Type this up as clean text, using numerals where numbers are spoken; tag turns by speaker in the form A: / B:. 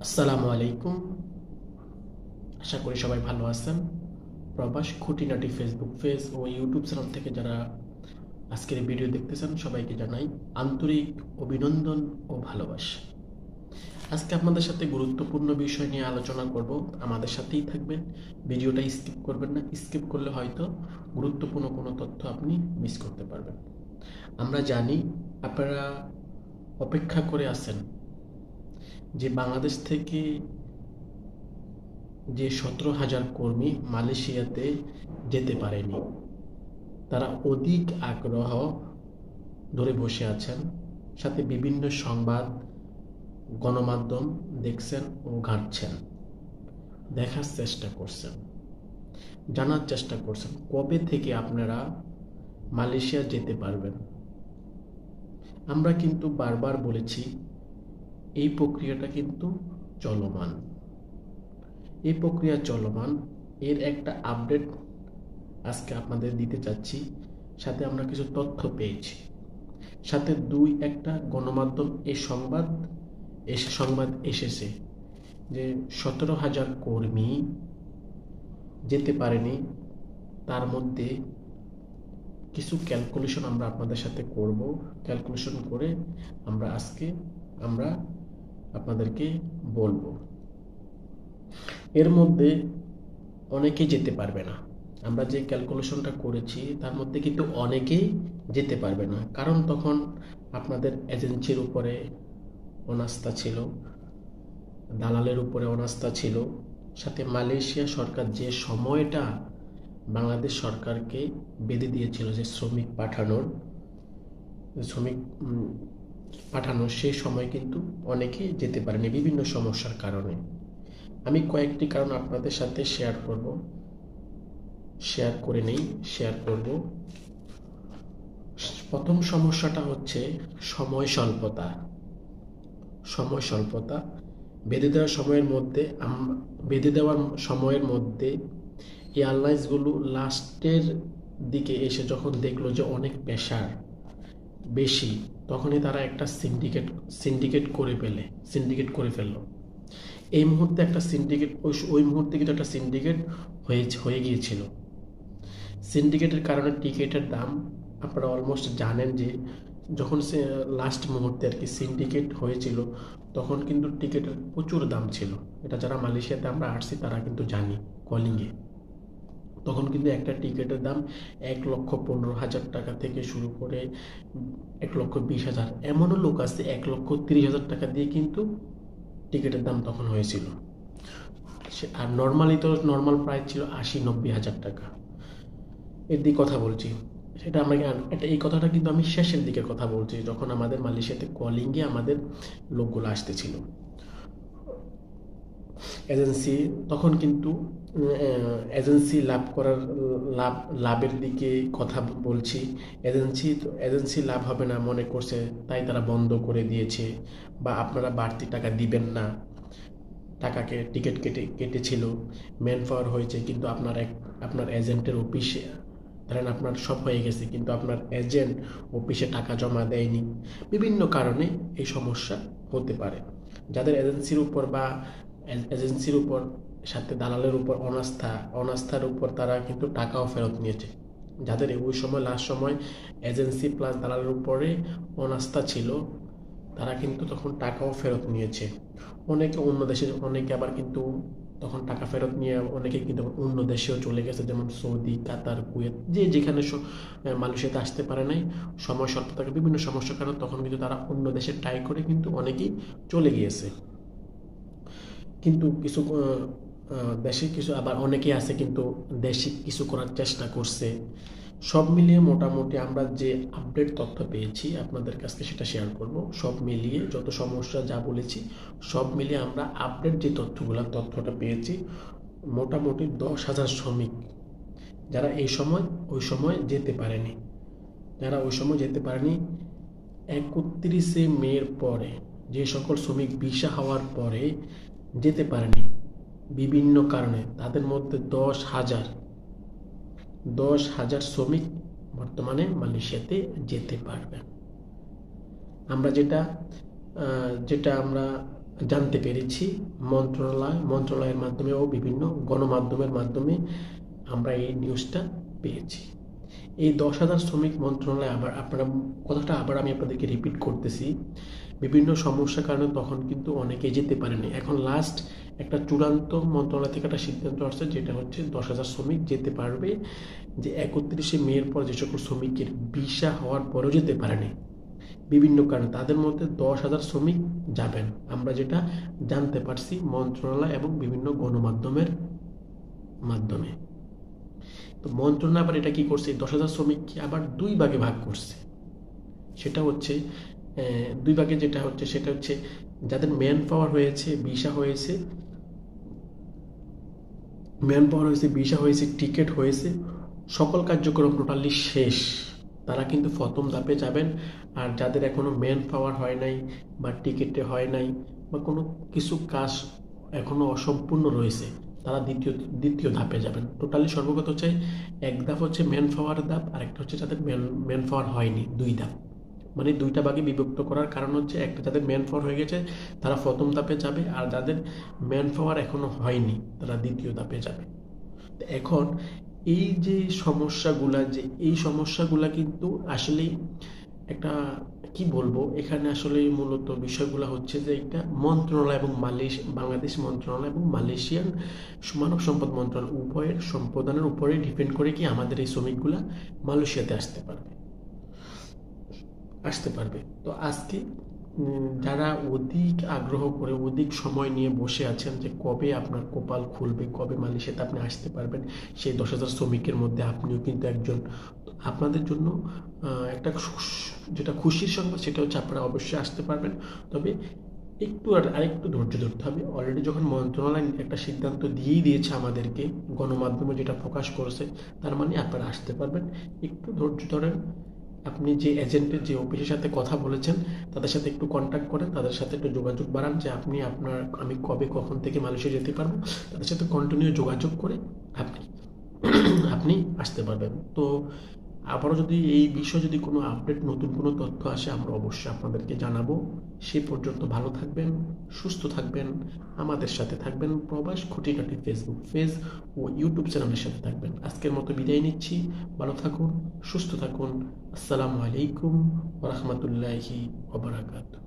A: আসসালামু আলাইকুম। আশা করি সবাই ভালো আছেন। প্রবাস খুঁটিনাটি ফেসবুক পেজ ও ইউটিউব চ্যানেল থেকে যারা আজকের এই ভিডিও দেখতেছেন সবাইকে জানাই আন্তরিক অভিনন্দন ও ভালোবাসা। আজকে আপনাদের সাথে গুরুত্বপূর্ণ বিষয় নিয়ে আলোচনা করব। আমাদের সাথেই থাকবেন, ভিডিওটা স্কিপ করবেন না। স্কিপ করলে হয়তো গুরুত্বপূর্ণ কোনো তথ্য আপনি মিস করতে পারবেন। আমরা জানি আপনারা অপেক্ষা করে আছেন যে বাংলাদেশ থেকে যে 17,000 কর্মী মালয়েশিয়াতে যেতে পারেনি, তারা অধিক আগ্রহ ধরে বসে আছেন। সাথে বিভিন্ন সংবাদ গণমাধ্যম দেখছেন ও ঘাঁটছেন, দেখার চেষ্টা করছেন, জানার চেষ্টা করছেন কবে থেকে আপনারা মালয়েশিয়া যেতে পারবেন। আমরা কিন্তু বারবার বলেছি এই প্রক্রিয়াটা কিন্তু চলমান, এই প্রক্রিয়া চলমান। এর একটা আপডেট আজকে আপনাদের দিতে চাচ্ছি। সাথে আমরা কিছু তথ্য পেয়েছি, সাথে দুই একটা গণমাধ্যম এই সংবাদ এসেছে যে 17,000 কর্মী যেতে পারেনি। তার মধ্যে কিছু ক্যালকুলেশন আমরা আপনাদের সাথে করব। ক্যালকুলেশন করে আমরা আপনাদেরকে বলবো। এর মধ্যে অনেকেই যেতে পারবে না। আমরা যে ক্যালকুলেশনটা করেছি তার মধ্যে কিন্তু অনেকেই যেতে পারবে না, কারণ তখন আপনাদের এজেন্সির উপরে অনাস্থা ছিল, দালালের উপরে অনাস্থা ছিল। সাথে মালয়েশিয়া সরকার যে সময়টা বাংলাদেশ সরকারকে বেঁধে দিয়েছিল যে শ্রমিক পাঠানোর সেই সময় কিন্তু অনেকেই যেতে পারেনি বিভিন্ন সমস্যার কারণে। আমি কয়েকটি কারণ আপনাদের সাথে শেয়ার করব। প্রথম সমস্যাটা হচ্ছে সময় স্বল্পতা। বেঁধে দেওয়ার সময়ের মধ্যে এয়ারলাইন্সগুলো লাস্টের দিকে এসে যখন দেখলো যে অনেক প্রেশার বেশি, তখনই তারা একটা সিন্ডিকেট করে ফেললো। এই মুহূর্তে একটা সিন্ডিকেট ওই মুহূর্তে কিন্তু একটা সিন্ডিকেট হয়ে গিয়েছিল। সিন্ডিকেটের কারণে টিকিটের দাম আপনারা অলমোস্ট জানেন যে যখন সে লাস্ট মুহূর্তে আর কি সিন্ডিকেট হয়েছিল, তখন কিন্তু টিকিটের প্রচুর দাম ছিল। এটা যারা মালয়েশিয়াতে আমরা আসছি তারা কিন্তু জানি। কলিংয়ে তখন কিন্তু একটা টিকিটের দাম 1,15,000 টাকা থেকে শুরু করে 1,20,000, এমনও লোক আছে 1,30,000 টাকা দিয়ে কিন্তু টিকিটের দাম তখন হয়েছিল। আর নর্মাল প্রাইস ছিল 80-90,000 টাকা। এর দিকে কথা বলছি, সেটা এই কথাটা কিন্তু আমি শেষের দিকের কথা বলছি, যখন আমাদের মালয়েশিয়াতে কলিংয়ে আমাদের লোকগুলো আসতেছিল। এজেন্সি তখন কিন্তু এজেন্সি লাভের দিকে কথা বলছি। এজেন্সি লাভ হবে না মনে করছে, তাই তারা বন্ধ করে দিয়েছে, বা আপনারা বাড়তি টাকা দিবেন না। টাকাকে টিকিট কেটেছিল, ম্যান পাওয়ার হয়েছে, কিন্তু আপনার এজেন্টের অফিসে ধরেন আপনার সব হয়ে গেছে, কিন্তু আপনার এজেন্ট অফিসে টাকা জমা দেয়নি। বিভিন্ন কারণে এই সমস্যা হতে পারে। যাদের এজেন্সির উপর সাথে দালালের উপর অনাস্থার উপর তারা কিন্তু টাকাও ফেরত নিয়েছে। যাদের ওই সময় লাস্ট সময় এজেন্সি প্লাস দালালের উপরে অনাস্থা ছিল, তারা কিন্তু তখন টাকাও ফেরত নিয়েছে। অনেকে আবার কিন্তু তখন টাকা ফেরত নিয়ে অনেকে কিন্তু অন্য দেশেও চলে গেছে, যেমন সৌদি, কাতার, কুয়েত, যেখানে মালয়েশিয়াতে আসতে পারে নাই, সময় স্বল্পতাকে বিভিন্ন সমস্যার কারণে তখন কিন্তু তারা অন্য দেশে ট্রাই করে কিন্তু অনেকেই চলে গিয়েছে। কিন্তু কিছু দেশে কিছু আবার অনেকেই আছে কিন্তু দেশে কিছু করার চেষ্টা করছে। সব মিলিয়ে মোটামুটি আমরা যে আপডেট তথ্য পেয়েছি আপনাদের কাছে সেটা শেয়ার করব। সব মিলিয়ে যত সমস্যা যা বলেছি সব মিলিয়ে আমরা আপডেট যে তথ্যটা পেয়েছি, মোটামুটি 10,000 শ্রমিক যারা ওই সময় যেতে পারেনি, 31শে মের পরে যে সকল শ্রমিক ভিসা হওয়ার পরে যেতে পারেনি বিভিন্ন কারণে, তাদের মধ্যে 10,000 শ্রমিক বর্তমানে মালয়েশিয়াতে যেতে পারবেন। আমরা যেটা আমরা জানতে পেরেছি মন্ত্রণালয়ের মাধ্যমে ও বিভিন্ন গণমাধ্যমের মাধ্যমে আমরা এই নিউজটা পেয়েছি। এই 10,000 শ্রমিক মন্ত্রণালয় কথাটা আবার আমি আপনাদেরকে রিপিট করতেছি। বিভিন্ন সমস্যার কারণে তখন কিন্তু অনেকে যেতে পারেনি। এখন লাস্ট একটা চূড়ান্ত মন্ত্রণালয় থেকে একটা সিদ্ধান্ত আসছে, যেটা হচ্ছে 10,000 শ্রমিক যেতে পারবে। যে 31শে মের পর যে সকল শ্রমিকের ভিসা হওয়ার পরেও যেতে পারেনি বিভিন্ন কারণে, তাদের মধ্যে 10,000 শ্রমিক যাবেন, আমরা যেটা জানতে পারছি মন্ত্রণালয় এবং বিভিন্ন গণমাধ্যমের মাধ্যমে। তো মন্ত্রণালয় আবার এটা কি করছে, 10,000 শ্রমিককে আবার দুই ভাগে ভাগ করছে। সেটা হচ্ছে দুই ভাগে যেটা হচ্ছে সেটা হচ্ছে যাদের ম্যান পাওয়ার হয়েছে, ভিসা হয়েছে, ভিসা হয়েছে, টিকিট হয়েছে, সকল কার্যক্রম টোটালি শেষ, তারা কিন্তু প্রথম ধাপে যাবেন। আর যাদের এখনো ম্যান পাওয়ার হয় নাই বা টিকিটে হয় নাই বা কোনো কিছু কাজ এখনো অসম্পূর্ণ রয়েছে, তারা দ্বিতীয় ধাপে যাবেন। টোটালি সর্বগত হচ্ছে এক ধাপ হচ্ছে ম্যান পাওয়ার ধাপ, আর একটা হচ্ছে যাদের ম্যান পাওয়ার হয়নি, দুই ধাপ। মানে দুইটা ভাগে বিভক্ত করার কারণ হচ্ছে একটা যাদের ম্যান পাওয়ার হয়ে গেছে তারা প্রথম ধাপে যাবে, আর যাদের ম্যান পাওয়ার এখনো হয়নি তারা দ্বিতীয় ধাপে যাবে। এখন এই সমস্যাগুলা কিন্তু আসলে একটা কি বলবো, এখানে আসলে মূলত বিষয়গুলো হচ্ছে যে একটা মন্ত্রণালয় এবং বাংলাদেশ মন্ত্রণালয় এবং মালয়েশিয়ান মানব সম্পদ মন্ত্রণালয় উভয়ের সম্পাদনের উপরে ডিপেন্ড করে কি আমাদের এই শ্রমিকগুলা মালয়েশিয়াতে আসতে পারবে। তো আজকে যারা অধিক আগ্রহ করে অধিক সময় নিয়ে বসে আছেন যে কবে আপনার কপাল খুলবে, কবে মালয়েশিয়াতে আপনি আসতে পারবেন, সেই 10,000 শ্রমিকের মধ্যে আপনিও কিন্তু একজন। আপনাদের জন্য একটা যেটা খুশির সংবাদ সেটা হচ্ছে আপনারা অবশ্যই আসতে পারবেন। তবে আরেকটু ধৈর্য ধরতে হবে। অলরেডি যখন মন্ত্রণালয় একটা সিদ্ধান্ত দিয়েই দিয়েছে আমাদেরকে, গণমাধ্যমে যেটা প্রকাশ করেছে, তার মানে আপনারা আসতে পারবেন। একটু ধৈর্য ধরেন। আপনি যে এজেন্টের যে অফিসের সাথে কথা বলেছেন তাদের সাথে একটু কন্ট্যাক্ট করেন, তাদের সাথে একটু যোগাযোগ বাড়ান যে আমি কবে কখন থেকে মালয়েশিয়া যেতে পারবো, তাদের সাথে কন্টিনিউ যোগাযোগ করে আপনি আপনি আসতে পারবেন। তো আবারও যদি এই বিষয়ে যদি কোনো আপডেট, নতুন কোনো তথ্য আসে, আমরা অবশ্যই আপনাদেরকে জানাবো। সে পর্যন্ত ভালো থাকবেন, সুস্থ থাকবেন, আমাদের সাথে থাকবেন। প্রবাস খুঁটিনাটি ফেসবুক পেজ ও ইউটিউব চ্যানেলের সাথে থাকবেন। আজকের মতো বিদায় নিচ্ছি। ভালো থাকুন, সুস্থ থাকুন। আসসালামু আলাইকুম ওয়া রাহমাতুল্লাহি ওয়া বারাকাতুহু।